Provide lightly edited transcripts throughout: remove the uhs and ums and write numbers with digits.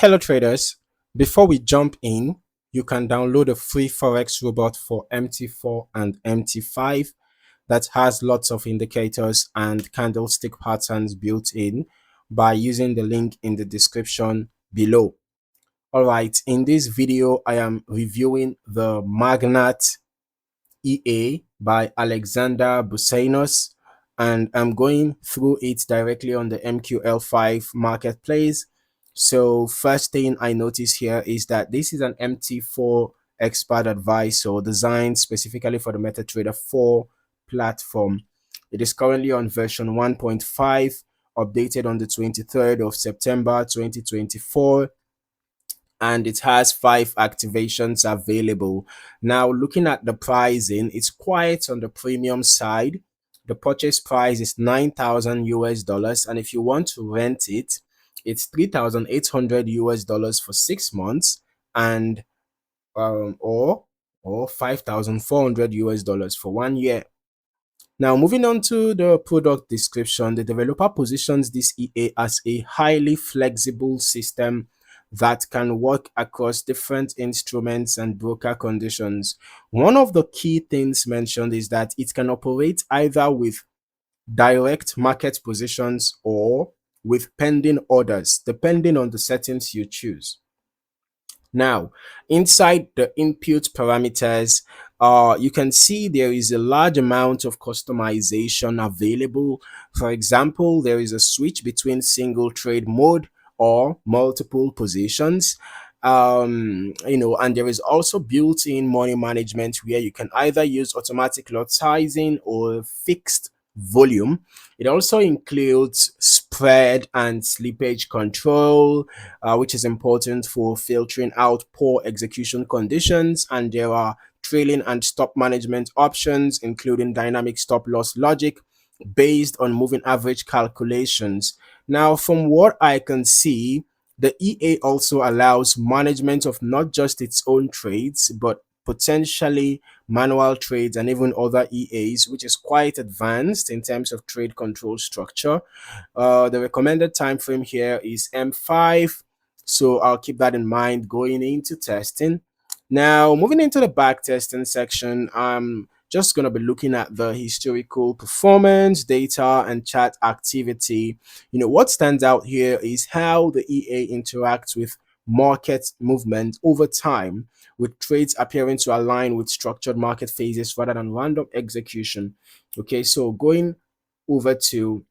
Hello traders, before we jump in, you can download a free Forex robot for MT4 and MT5 that has lots of indicators and candlestick patterns built in by using the link in the description below. Alright, in this video, I am reviewing the Magnat EA by Alexander Busainos, and I'm going through it directly on the MQL5 Marketplace. So first thing I notice here is that this is an MT4 expert advisor designed specifically for the MetaTrader 4 platform. It is currently on version 1.5, updated on the 23rd of September 2024, and it has 5 activations available. Now, looking at the pricing, it's quite on the premium side. The purchase price is 9,000 US dollars, and if you want to rent it, it's 3,800 US dollars for 6 months, and or 5,400 US dollars for 1 year. Now, moving on to the product description, the developer positions this EA as a highly flexible system that can work across different instruments and broker conditions. One of the key things mentioned is that it can operate either with direct market positions or with pending orders, depending on the settings you choose. Now, inside the input parameters, you can see there is a large amount of customization available. For example, there is a switch between single trade mode or multiple positions. And there is also built-in money management where you can either use automatic lot sizing or fixed volume. It also includes spread and slippage control, which is important for filtering out poor execution conditions. And there are trailing and stop management options, including dynamic stop loss logic based on moving average calculations. Now, from what I can see, the EA also allows management of not just its own trades, but potentially manual trades and even other EAs, which is quite advanced in terms of trade control structure. The recommended time frame here is M5, so I'll keep that in mind going into testing. Now, moving into the back testing section, I'm just going to be looking at the historical performance data and chart activity. What stands out here is how the EA interacts with market movement over time, with trades appearing to align with structured market phases rather than random execution. Okay, so going over to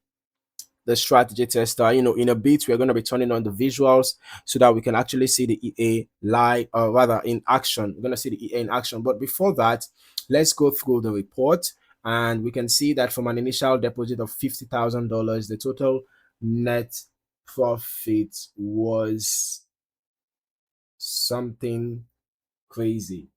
the strategy tester, in a bit we're going to be turning on the visuals so that we can actually see the EA live, or rather in action. We're going to see the EA in action, but before that, let's go through the report. And we can see that from an initial deposit of $50,000, the total net profit was something crazy.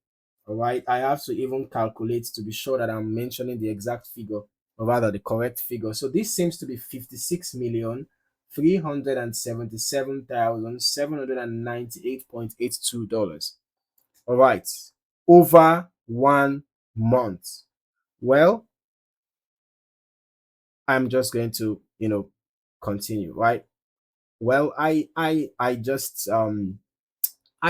All right, I have to even calculate to be sure that I'm mentioning the exact figure, or rather the correct figure. So this seems to be 56,377,798.82 dollars. All right, over 1 month. Well, I'm just going to continue, right? Well, I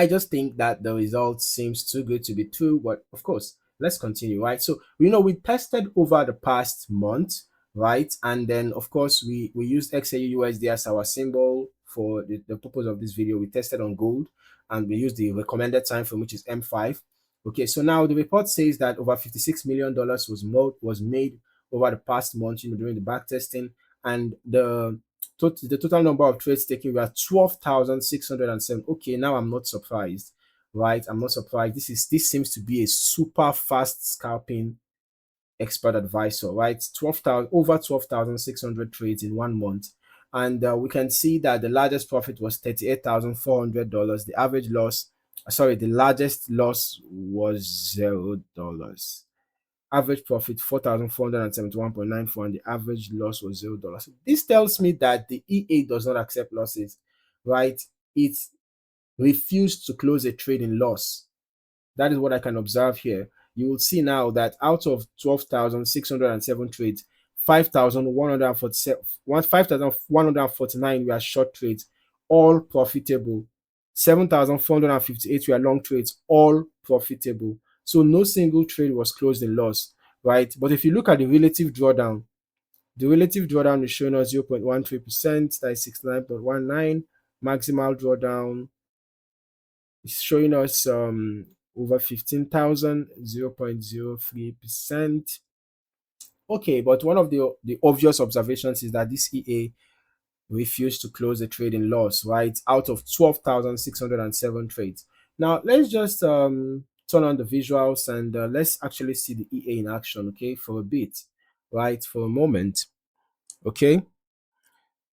just think that the result seems too good to be true, but of course, let's continue, right? So, we tested over the past month, right? And then, of course, we used XAUUSD as our symbol for the purpose of this video. We tested on gold, and we used the recommended time frame, which is M5. Okay, so now the report says that over $56 million was made over the past month, during the back testing, and the total number of trades taken were 12,607. Okay, now I'm not surprised, right? I'm not surprised. This seems to be a super fast scalping expert advisor, right? 12,000 over 12,600 trades in 1 month. And we can see that the largest profit was $38,400. The average loss, sorry, the largest loss was $0. Average profit 4,471.94, and the average loss was $0. This tells me that the EA does not accept losses, right? It refused to close a trade in loss. That is what I can observe here. You will see now that out of 12,607 trades, 5,149 were short trades, all profitable. 7,458 were long trades, all profitable. So no single trade was closed in loss, right? But if you look at the relative drawdown is showing us 0.13%, that is 69.19. Maximal drawdown is showing us over 15,000, 0.03%. Okay, but one of the obvious observations is that this EA refused to close the trade in loss, right? Out of 12,607 trades. Now, let's just turn on the visuals and let's actually see the EA in action, okay, for a bit, right, for a moment, okay?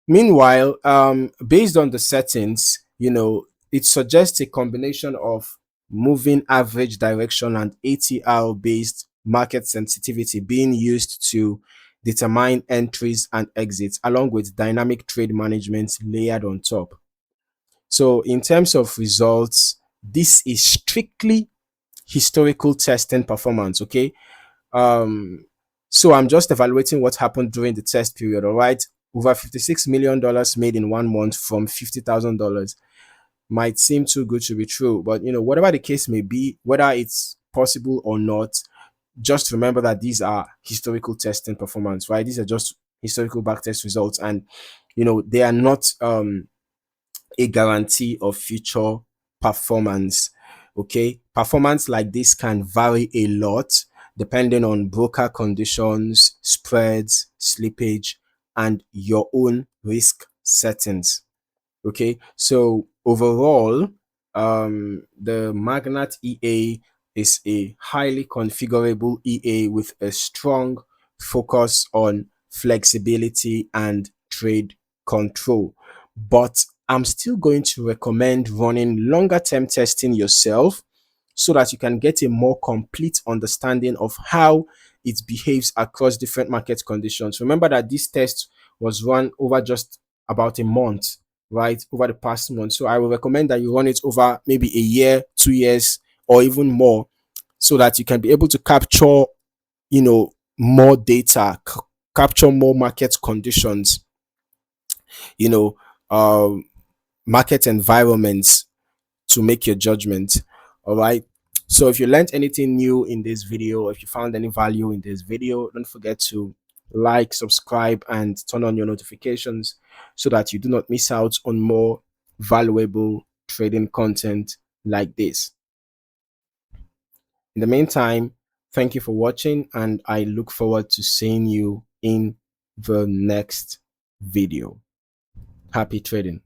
Meanwhile, based on the settings, it suggests a combination of moving average direction and ATR based market sensitivity being used to determine entries and exits, along with dynamic trade management layered on top. So, in terms of results, this is strictly historical testing performance, okay? So I'm just evaluating what happened during the test period, all right? Over $56 million made in 1 month from $50,000 might seem too good to be true, but whatever the case may be, whether it's possible or not, just remember that these are historical testing performance, right? These are just historical backtest results, and they are not a guarantee of future performance. Okay, performance like this can vary a lot depending on broker conditions, spreads, slippage, and your own risk settings. Okay, so overall, the Magnat EA is a highly configurable EA with a strong focus on flexibility and trade control. But I'm still going to recommend running longer term testing yourself so that you can get a more complete understanding of how it behaves across different market conditions. Remember that this test was run over just about a month, right? Over the past month. So I will recommend that you run it over maybe a year, 2 years, or even more, so that you can be able to capture, more data, capture more market conditions, you know, um, market environments to make your judgment. All right. So if you learned anything new in this video, or if you found any value in this video, don't forget to like, subscribe, and turn on your notifications so that you do not miss out on more valuable trading content like this. In the meantime, thank you for watching, and I look forward to seeing you in the next video. Happy trading.